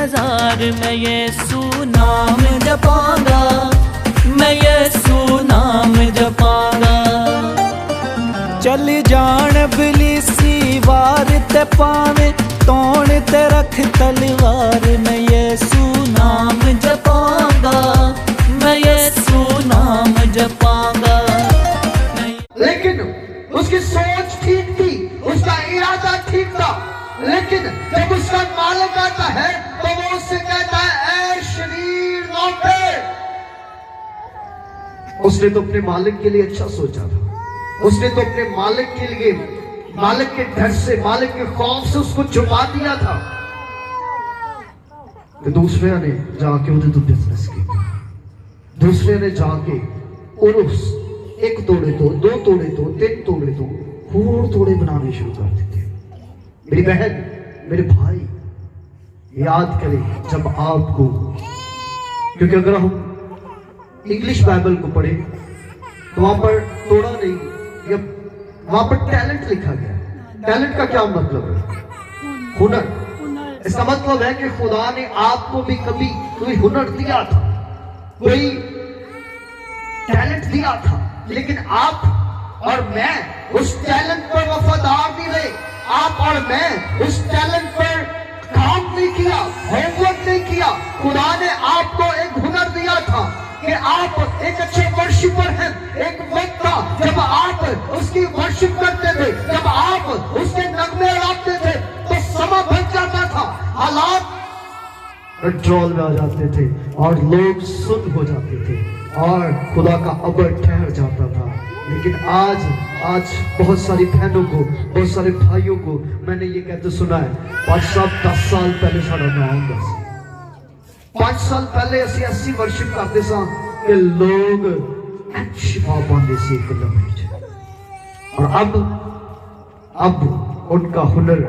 1000 मैं यीशु नाम जपांगा, मैं यीशु नाम जपांगा। चल जान बिलीसी वार ते पावे, तौण ते रख तलवार, मैं यीशु नाम जपांगा, मैं यीशु नाम जपांगा। लेकिन उसकी सोच ठीक थी, उसका इरादा ठीक था, लेकिन जब उसका मालिक आता है तो वो उससे कहता है ऐ शरीर नौकर। उसने तो अपने मालिक के लिए अच्छा सोचा था, उसने तो अपने मालिक के लिए, मालिक के डर से, मालिक के खौफ से उसको छुपा दिया था। तो दूसरे ने जाके उन्हें तो बिजनेस किया, दूसरे ने जाके उर्स 1 तोड़े तो 2 तोड़े तो 3 तोड़े तो और तोड़े बनाने शुरू कर देते। मेरी बहन, मेरे भाई, याद करें जब आपको, क्योंकि अगर हम इंग्लिश बाइबल को पढ़े तो वहां पर तोड़ा नहीं, या वहां पर टैलेंट लिखा गया। टैलेंट का क्या मतलब है? हुनर। इसका मतलब है कि खुदा ने आपको भी कभी कोई हुनर दिया था, कोई टैलेंट दिया था, लेकिन आप और मैं उस टैलेंट पर वफादार नहीं रहे। आप और मैं उस टैलेंट पर काम नहीं किया, होमवर्क नहीं किया। खुदा ने आपको एक हुनर दिया था कि आप एक अच्छे वर्शिपर हैं। एक वक्त था जब आप उसकी वर्शिप करते थे, जब आप उसके नगमे गाते थे तो समय बच जाता था, हालात कंट्रोल में आ जाते थे और लोग सुन हो जाते थे और खुदा का अबर ठहर जाता था। लेकिन आज बहुत सारी बहनों को, बहुत सारे भाइयों को मैंने ये कहते सुना है, 10 साल पहले साड़ा नाम दस, 5 साल पहले असि ऐसी वर्शिप करते सा कि लोग शिफा पाते से एक लम्हे, और अब उनका हुनर